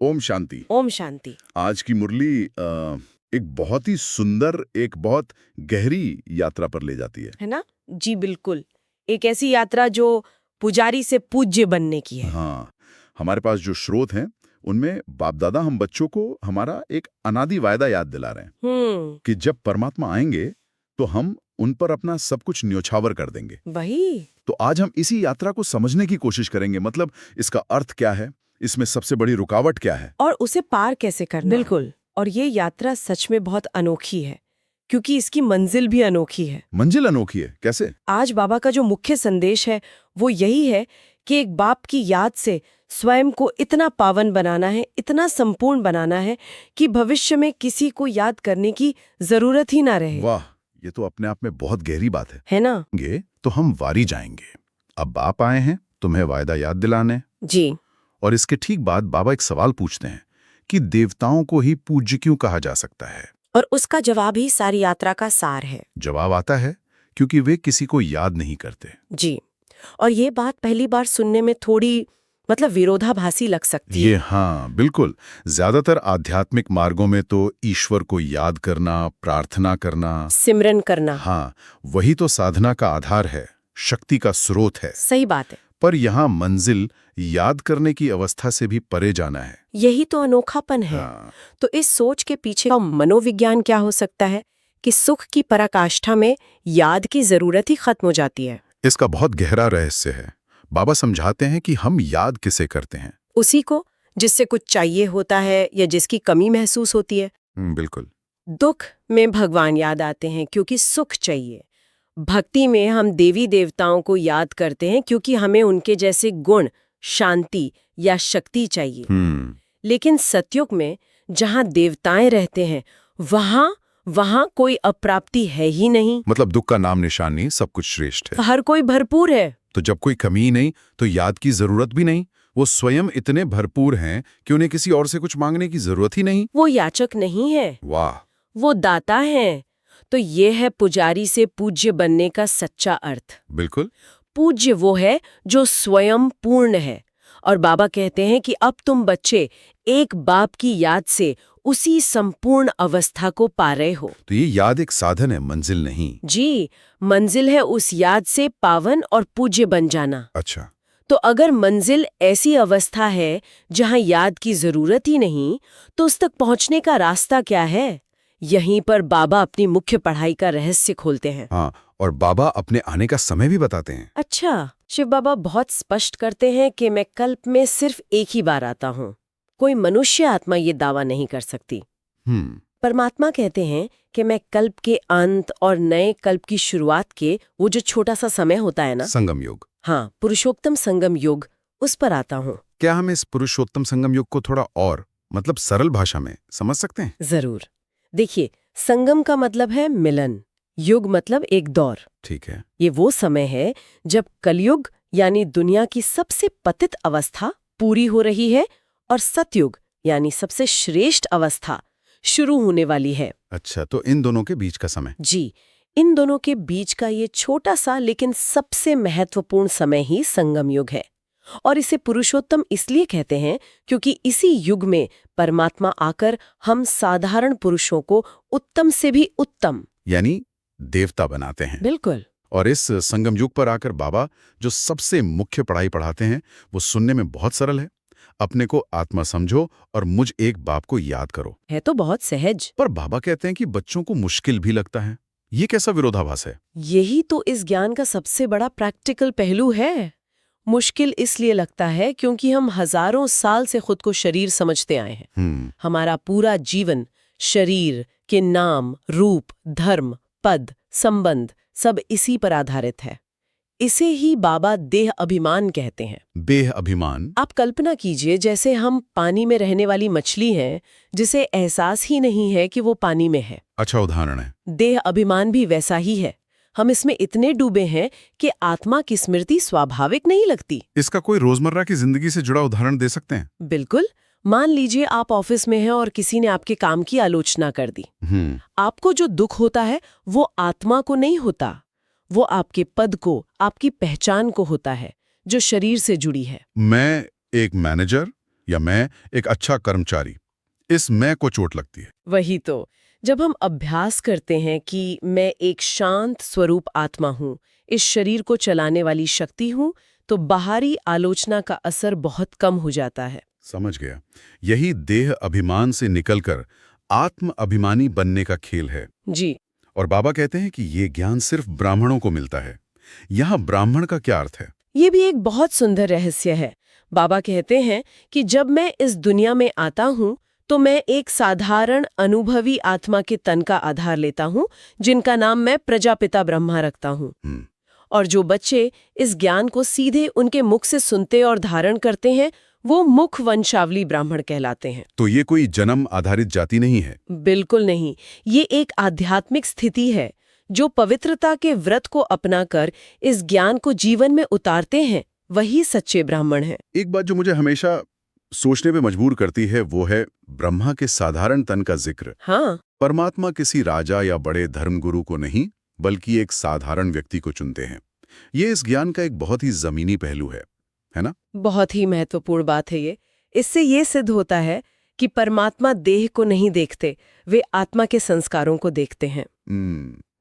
ओम शांति। ओम शांति। आज की मुरली एक बहुत ही सुंदर, एक बहुत गहरी यात्रा पर ले जाती है ना? जी बिल्कुल। एक ऐसी यात्रा जो पुजारी से पूज्य बनने की है। हाँ, हमारे पास जो स्रोत हैं उनमें बाप दादा हम बच्चों को हमारा एक अनादि वायदा याद दिला रहे हैं कि जब परमात्मा आएंगे तो हम उन पर अपना सब कुछ न्योछावर कर देंगे। वही तो आज हम इसी यात्रा को समझने की कोशिश करेंगे, मतलब इसका अर्थ क्या है, इसमें सबसे बड़ी रुकावट क्या है और उसे पार कैसे करना। बिल्कुल। और ये यात्रा सच में बहुत अनोखी है क्योंकि इसकी मंजिल भी अनोखी है। मंजिल अनोखी है कैसे? आज बाबा का जो मुख्य संदेश है वो यही है कि एक बाप की याद से स्वयं को इतना पावन बनाना है, इतना संपूर्ण बनाना है कि भविष्य में किसी को याद करने की जरूरत ही ना रहे। वाह, ये तो अपने आप में बहुत गहरी बात है ना? तो हम वारी जाएंगे। अब बाप आए हैं तुम्हें वायदा याद दिलाने। जी। और इसके ठीक बाद बाबा एक सवाल पूछते हैं कि देवताओं को ही पूज्य क्यों कहा जा सकता है? और उसका जवाब ही सारी यात्रा का सार है। जवाब आता है क्योंकि वे किसी को याद नहीं करते। जी। और ये बात पहली बार सुनने में थोड़ी विरोधाभासी लग सकती है। ये हाँ बिल्कुल। ज्यादातर आध्यात्मिक मार्गों में तो ईश्वर को याद करना, प्रार्थना करना, सिमरन करना, हाँ वही तो साधना का आधार है, शक्ति का स्रोत है। सही बात है। पर यहाँ मंजिल याद करने की अवस्था से भी परे जाना है। यही तो अनोखापन है। हाँ। तो इस सोच के पीछे का मनोविज्ञान क्या हो सकता है कि सुख की पराकाष्ठा में याद की जरूरत ही खत्म हो जाती है। इसका बहुत गहरा रहस्य है। बाबा समझाते हैं कि हम याद किसे करते हैं? उसी को जिससे कुछ चाहिए होता है या जिसकी कमी महसूस होती है। बिल्कुल। दुख में भगवान याद आते हैं क्योंकि सुख चाहिए। भक्ति में हम देवी देवताओं को याद करते हैं क्योंकि हमें उनके जैसे गुण, शांति या शक्ति चाहिए। लेकिन सतयुग में जहाँ देवताएं रहते हैं वहाँ कोई अप्राप्ति है ही नहीं। मतलब दुख का नाम निशान नहीं, सब कुछ श्रेष्ठ है। हर कोई भरपूर है। तो जब कोई कमी ही नहीं तो याद की जरूरत भी नहीं। वो स्वयं इतने भरपूर हैं कि उन्हें किसी और से कुछ मांगने की जरूरत ही नहीं। वो याचक नहीं है। वाह, वो दाता है। तो ये है पुजारी से पूज्य बनने का सच्चा अर्थ। बिल्कुल। पूज्य वो है जो स्वयं पूर्ण है। और बाबा कहते हैं कि अब तुम बच्चे एक बाप की याद से उसी संपूर्ण अवस्था को पा रहे हो। तो ये याद एक साधन है, मंजिल नहीं। जी, मंजिल है उस याद से पावन और पूज्य बन जाना। अच्छा। तो अगर मंजिल ऐसी अवस्था है जहां याद की जरूरत ही नहीं, तो उस तक पहुंचने का रास्ता क्या है? यहीं पर बाबा अपनी मुख्य पढ़ाई का रहस्य खोलते हैं। हाँ, और बाबा अपने आने का समय भी बताते हैं। अच्छा, शिव बाबा बहुत स्पष्ट करते हैं कि मैं कल्प में सिर्फ एक ही बार आता हूँ। कोई मनुष्य आत्मा ये दावा नहीं कर सकती। परमात्मा कहते हैं कि मैं कल्प के अंत और नए कल्प की शुरुआत के वो जो छोटा सा समय होता है ना, संगम युग। हाँ, पुरुषोत्तम संगम युग, उस पर आता हूँ। क्या हम इस पुरुषोत्तम संगम युग को थोड़ा और सरल भाषा में समझ सकते हैं? जरूर। देखिए, संगम का मतलब है मिलन, युग मतलब एक दौर। ठीक है। ये वो समय है जब कलयुग यानी दुनिया की सबसे पतित अवस्था पूरी हो रही है और सतयुग यानी सबसे श्रेष्ठ अवस्था शुरू होने वाली है। अच्छा, तो इन दोनों के बीच का समय? जी, इन दोनों के बीच का ये छोटा सा लेकिन सबसे महत्वपूर्ण समय ही संगम युग है। और इसे पुरुषोत्तम इसलिए कहते हैं क्योंकि इसी युग में परमात्मा आकर हम साधारण पुरुषों को उत्तम से भी उत्तम यानी देवता बनाते हैं। बिल्कुल। और इस संगम युग पर आकर बाबा जो सबसे मुख्य पढ़ाई पढ़ाते हैं वो सुनने में बहुत सरल है। अपने को आत्मा समझो और मुझ एक बाप को याद करो। है तो बहुत सहज। पर बाबा कहते हैं कि बच्चों को मुश्किल भी लगता है। ये कैसा विरोधाभास है? यही तो इस ज्ञान का सबसे बड़ा प्रैक्टिकल पहलू है। मुश्किल इसलिए लगता है क्योंकि हम हजारों साल से खुद को शरीर समझते आए हैं। हमारा पूरा जीवन शरीर के नाम, रूप, धर्म, पद, संबंध सब इसी पर आधारित है। इसे ही बाबा देह अभिमान कहते हैं। देह अभिमान? आप कल्पना कीजिए जैसे हम पानी में रहने वाली मछली हैं जिसे एहसास ही नहीं है कि वो पानी में है। अच्छा उदाहरण है। देह अभिमान भी वैसा ही है। हम इसमें इतने डूबे हैं कि आत्मा की स्मृति स्वाभाविक नहीं लगती। इसका कोई रोजमर्रा की जिंदगी से जुड़ा उदाहरण दे सकते हैं? बिल्कुल। मान लीजिए आप ऑफिस में हैं और किसी ने आपके काम की आलोचना कर दी। आपको जो दुख होता है वो आत्मा को नहीं होता, वो आपके पद को, आपकी पहचान को होता है जो शरीर से जुड़ी है। मैं एक मैनेजर या मैं एक अच्छा कर्मचारी, इस मैं को चोट लगती है। वही तो, जब हम अभ्यास करते हैं कि मैं एक शांत स्वरूप आत्मा हूँ, इस शरीर को चलाने वाली शक्ति हूँ, तो बाहरी आलोचना का असर बहुत कम हो जाता है। समझ गया। यही देह अभिमान से निकलकर आत्म अभिमानी बनने का खेल है। जी। और बाबा कहते हैं कि ये ज्ञान सिर्फ ब्राह्मणों को मिलता है। यहाँ ब्राह्मण का क्या अर्थ है? ये भी एक बहुत सुंदर रहस्य है। बाबा कहते हैं कि जब मैं इस दुनिया में आता हूँ तो मैं एक साधारण अनुभवी आत्मा के तन का आधार लेता हूँ, जिनका नाम मैं प्रजापिता ब्रह्मा रखता हूँ। और जो बच्चे इस ज्ञान को सीधे उनके मुख से सुनते और धारण करते हैं, वो मुख वंशावली ब्राह्मण कहलाते हैं। तो ये कोई जन्म आधारित जाति नहीं है? बिल्कुल नहीं। ये एक आध्यात्मिक स्थिति है। जो पवित्रता के व्रत को अपनाकर इस ज्ञान को जीवन में उतारते हैं, वही सच्चे ब्राह्मण हैं। एक बात जो मुझे हमेशा सोचने पे मजबूर करती है वो है ब्रह्मा के साधारण तन का जिक्र। हाँ। परमात्मा किसी राजा या बड़े धर्मगुरु को नहीं, बल्कि एक साधारण व्यक्ति को चुनते हैं। ये इस ज्ञान का एक बहुत ही जमीनी पहलू है ना? बहुत ही महत्वपूर्ण बात है ये। इससे ये सिद्ध होता है कि परमात्मा देह को नहीं देखते, वे आत्मा के संस्कारों को देखते हैं।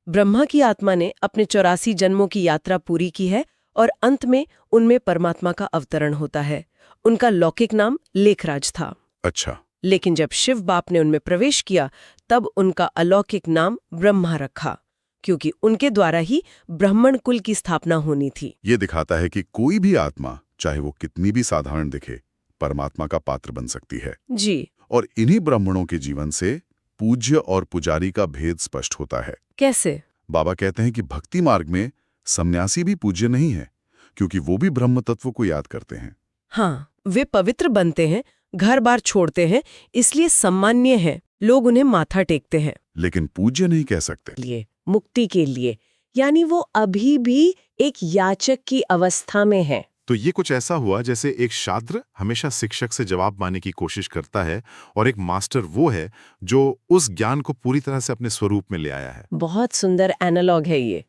ब्रह्मा की आत्मा ने अपने 84 जन्मों की यात्रा पूरी की है और अंत में उनमें परमात्मा का अवतरण होता है। उनका लौकिक नाम लेखराज था। अच्छा। लेकिन जब शिव बाप ने उनमें प्रवेश किया, तब उनका अलौकिक नाम ब्रह्मा रखा, क्योंकि उनके द्वारा ही ब्राह्मण कुल की स्थापना होनी थी। ये दिखाता है कि कोई भी आत्मा, चाहे वो कितनी भी साधारण दिखे, परमात्मा का पात्र बन सकती है। जी। और इन्हीं ब्राह्मणों के जीवन से पूज्य और पुजारी का भेद स्पष्ट होता है। कैसे? बाबा कहते हैं कि भक्ति मार्ग में सन्यासी भी पूज्य नहीं है, क्योंकि वो भी ब्रह्म तत्व को याद करते हैं। हाँ, वे पवित्र बनते हैं, घर बार छोड़ते हैं, इसलिए सम्मान्य हैं, लोग उन्हें माथा टेकते हैं। लेकिन पूज्य नहीं कह सकते। लिए मुक्ति के लिए, यानी वो अभी भी एक याचक की अवस्था में है। तो ये कुछ ऐसा हुआ जैसे एक छात्र हमेशा शिक्षक से जवाब पाने की कोशिश करता है और एक मास्टर वो है जो उस ज्ञान को पूरी तरह से अपने स्वरूप में ले आया है। बहुत सुंदर एनालॉग है ये।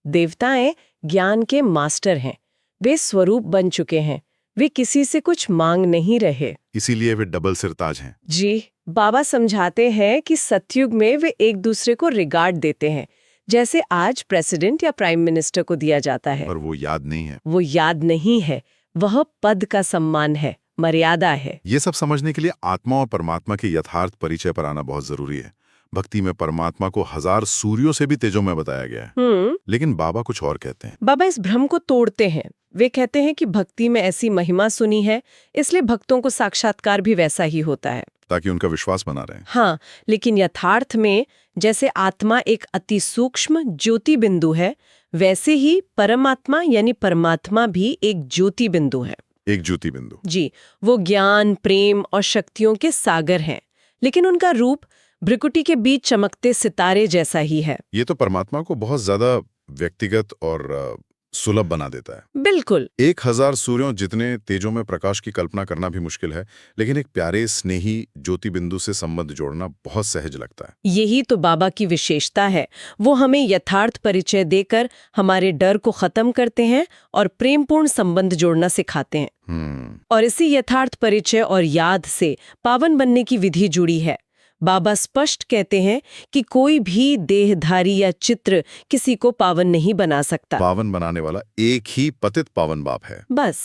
देवताएं ज्ञान के मास्टर हैं, वे स्वरूप बन चुके हैं, वे किसी से कुछ मांग नहीं रहे, इसीलिए वे डबल सिरताज हैं। जी। बाबा समझाते हैं कि सतयुग में वे एक दूसरे को रिगार्ड देते हैं, जैसे आज प्रेसिडेंट या प्राइम मिनिस्टर को दिया जाता है। और वो याद नहीं है। वो याद नहीं है, वह पद का सम्मान है, मर्यादा है। ये सब समझने के लिए आत्मा और परमात्मा के यथार्थ परिचय पर आना बहुत जरूरी है। भक्ति में परमात्मा को 1000 सूर्यों से भी तेजोमय बताया गया है। लेकिन बाबा कुछ और कहते हैं। बाबा इस भ्रम को तोड़ते हैं। वे कहते हैं कि भक्ति में ऐसी महिमा सुनी है, इसलिए भक्तों को साक्षात्कार भी वैसा ही होता है, ताकि उनका विश्वास बना रहे। हाँ, लेकिन यथार्थ में जैसे आत्मा एक अति सूक्ष्म ज्योति बिंदु है, वैसे ही परमात्मा यानी परमात्मा भी एक ज्योति बिंदु है। एक ज्योति बिंदु। जी, वो ज्ञान, प्रेम और शक्तियों के सागर हैं, लेकिन उनका रूप भ्रिकुटी के बीच चमकते सितारे जैसा ही है। ये तो परमात्मा को बहुत ज्यादा व्यक्तिगत और सुलभ बना देता है। बिल्कुल। 1000 सूर्यों जितने तेजों में प्रकाश की कल्पना करना भी मुश्किल है, लेकिन एक प्यारे स्नेही ज्योति बिंदु से संबंध जोड़ना बहुत सहज लगता है। यही तो बाबा की विशेषता है। वो हमें यथार्थ परिचय देकर हमारे डर को खत्म करते हैं और प्रेमपूर्ण संबंध जोड़ना सिखाते हैं। और इसी यथार्थ परिचय और याद से पावन बनने की विधि जुड़ी है। बाबा स्पष्ट कहते हैं कि कोई भी देहधारी या चित्र किसी को पावन नहीं बना सकता। पावन बनाने वाला एक ही पतित पावन बाप है, बस।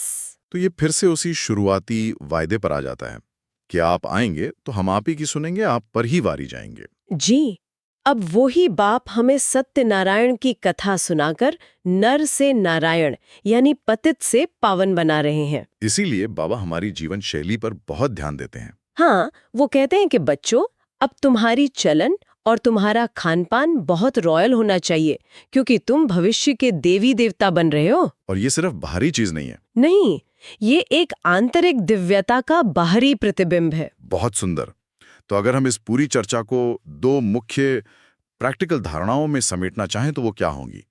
तो ये फिर से उसी शुरुआती वायदे पर आ जाता है कि आप आएंगे तो हम आप ही की सुनेंगे, आप पर ही वारी जाएंगे। जी, अब वही बाप हमें सत्यनारायण की कथा सुनाकर नर से नारायण यानी पतित से पावन बना रहे हैं। इसीलिए बाबा हमारी जीवन शैली पर बहुत ध्यान देते हैं। हाँ, वो कहते हैं कि बच्चों, अब तुम्हारी चलन और तुम्हारा खानपान बहुत रॉयल होना चाहिए, क्योंकि तुम भविष्य के देवी देवता बन रहे हो। और ये सिर्फ बाहरी चीज नहीं है। नहीं, ये एक आंतरिक दिव्यता का बाहरी प्रतिबिंब है। बहुत सुंदर। तो अगर हम इस पूरी चर्चा को 2 मुख्य प्रैक्टिकल धारणाओं में समेटना चाहें तो वो क्या होंगी?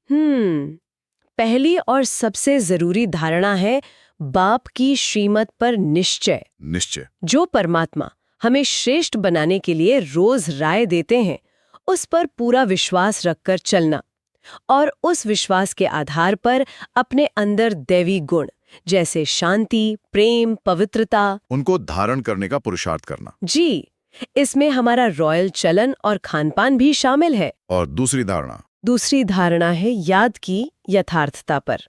पहली और सबसे जरूरी धारणा है बाप की श्रीमत पर निश्चय। निश्चय। जो परमात्मा हमें श्रेष्ठ बनाने के लिए रोज राय देते हैं, उस पर पूरा विश्वास रखकर चलना और उस विश्वास के आधार पर अपने अंदर दैवी गुण जैसे शांति, प्रेम, पवित्रता। उनको धारण करने का पुरुषार्थ करना। जी, इसमें हमारा रॉयल चलन और खानपान भी शामिल है। और दूसरी धारणा है याद की यथार्थता पर।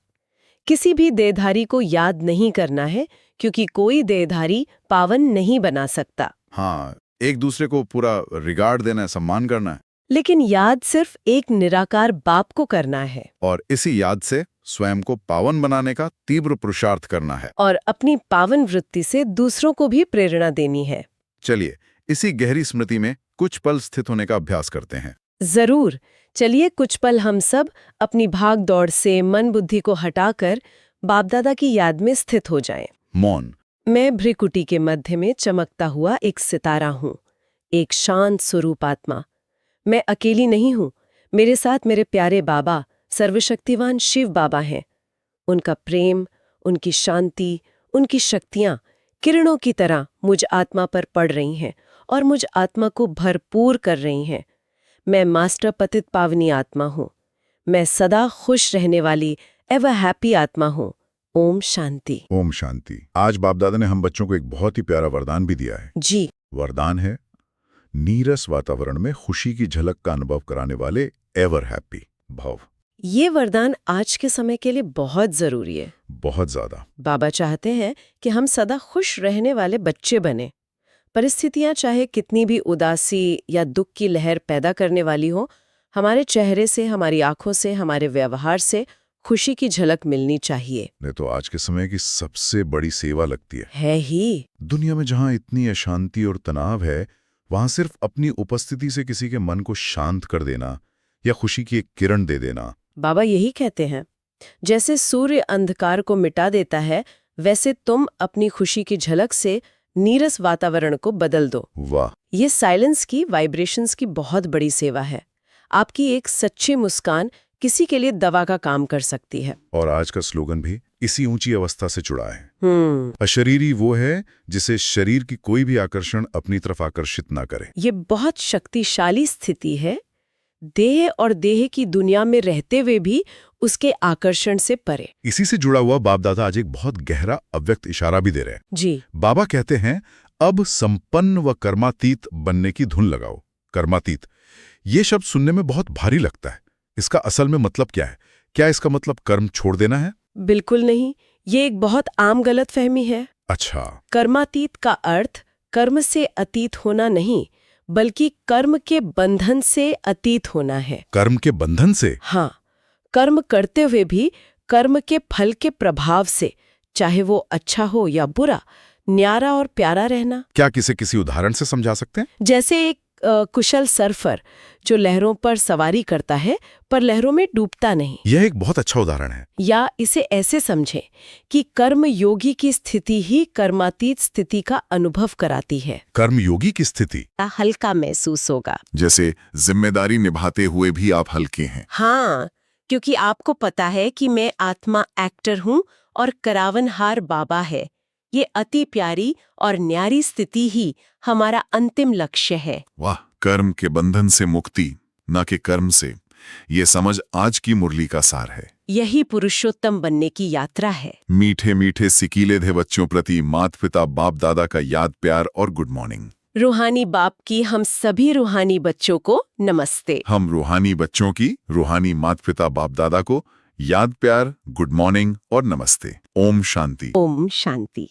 किसी भी देहधारी को याद नहीं करना है, क्योंकि कोई देहधारी पावन नहीं बना सकता। हाँ, एक दूसरे को पूरा रिगार्ड देना है, सम्मान करना है। लेकिन याद सिर्फ एक निराकार बाप को करना है। और इसी याद से स्वयं को पावन बनाने का तीव्र पुरुषार्थ करना है। और अपनी पावन वृत्ति से दूसरों को भी प्रेरणा देनी है। चलिए, इसी गहरी स्मृति में कुछ पल स्थित होने का अभ्यास करते हैं। जरूर। चलिए कुछ पल हम सब अपनी भाग दौड़ से मन बुद्धि को हटाकर बाप दादा की याद में स्थित हो जाएं। मौन। मैं भ्रिकुटी के मध्य में चमकता हुआ एक सितारा हूँ, एक शांत स्वरूप आत्मा। मैं अकेली नहीं हूँ, मेरे साथ मेरे प्यारे बाबा, सर्वशक्तिवान शिव बाबा हैं। उनका प्रेम, उनकी शांति, उनकी शक्तियाँ किरणों की तरह मुझ आत्मा पर पड़ रही हैं और मुझ आत्मा को भरपूर कर रही हैं। मैं मास्टर पतित पावनी आत्मा हूँ। मैं सदा खुश रहने वाली एवर हैप्पी आत्मा हूँ। ओम शांति। ओम शांति। आज बाप दादा ने हम बच्चों को एक बहुत ही प्यारा वरदान भी दिया है। जी। वरदान है नीरस वातावरण में खुशी की झलक का अनुभव कराने वाले एवर हैप्पी भाव। ये वरदान आज के समय के लिए बहुत जरूरी है। बहुत ज्यादा। बाबा चाहते हैं कि हम सदा खुश रहने वाले बच्चे बने। परिस्थितियां चाहे कितनी भी उदासी या दुख की लहर पैदा करने वाली हो, हमारे चेहरे से, हमारी आंखों से, हमारे व्यवहार से खुशी की झलक मिलनी चाहिए। नहीं तो आज के समय की सबसे बड़ी सेवा लगती है ही। दुनिया में जहां इतनी अशांति और तनाव है, वहां सिर्फ अपनी उपस्थिति से किसी के मन को शांत कर देना या खुशी की एक किरण दे देना। बाबा यही कहते हैं, जैसे सूर्य अंधकार को मिटा देता है, वैसे तुम अपनी खुशी की झलक से नीरस वातावरण को बदल दो। वाह। ये साइलेंस की, वाइब्रेशंस की बहुत बड़ी सेवा है। आपकी एक सच्ची मुस्कान किसी के लिए दवा का काम कर सकती है। और आज का स्लोगन भी इसी ऊंची अवस्था से जुड़ा है। अशरीरी वो है जिसे शरीर की कोई भी आकर्षण अपनी तरफ आकर्षित ना करे। ये बहुत शक्तिशाली स्थिति है, देह और देह की दुनिया में रहते हुए भी उसके आकर्षण से परे। इसी से जुड़ा हुआ बाप दादा आज एक बहुत गहरा अव्यक्त इशारा भी दे रहे हैं। जी। बाबा कहते हैं, अब संपन्न व कर्मातीत बनने की धुन लगाओ। कर्मातीत, ये शब्द सुनने में बहुत भारी लगता है। इसका असल में मतलब क्या है? क्या इसका मतलब कर्म छोड़ देना है? बिल्कुल नहीं, ये एक बहुत आम गलतफहमी है। अच्छा। कर्मातीत का अर्थ कर्म से अतीत होना नहीं, बल्कि कर्म के बंधन से अतीत होना है। कर्म के बंधन से? हाँ, कर्म करते हुए भी कर्म के फल के प्रभाव से, चाहे वो अच्छा हो या बुरा, न्यारा और प्यारा रहना। क्या किसी उदाहरण से समझा सकते हैं? जैसे एक कुशल सर्फर जो लहरों पर सवारी करता है पर लहरों में डूबता नहीं। यह एक बहुत अच्छा उदाहरण है। या इसे ऐसे समझें कि कर्म योगी की स्थिति ही कर्मातीत स्थिति का अनुभव कराती है। कर्म योगी की स्थिति हल्का महसूस होगा, जैसे जिम्मेदारी निभाते हुए भी आप हल्के हैं। हाँ, क्योंकि आपको पता है कि मैं आत्मा एक्टर हूँ और करावनहार बाबा है। ये अति प्यारी और न्यारी स्थिति ही हमारा अंतिम लक्ष्य है। वाह, कर्म के बंधन से मुक्ति, न कि कर्म से। ये समझ आज की मुरली का सार है। यही पुरुषोत्तम बनने की यात्रा है। मीठे मीठे सिकीले थे बच्चों प्रति माता पिता बाप दादा का याद, प्यार और गुड मॉर्निंग। रूहानी बाप की हम सभी रूहानी बच्चों को नमस्ते। हम रूहानी बच्चों की रूहानी माता पिता बाप दादा को याद, प्यार, गुड मॉर्निंग और नमस्ते। ओम शांति। ओम शांति।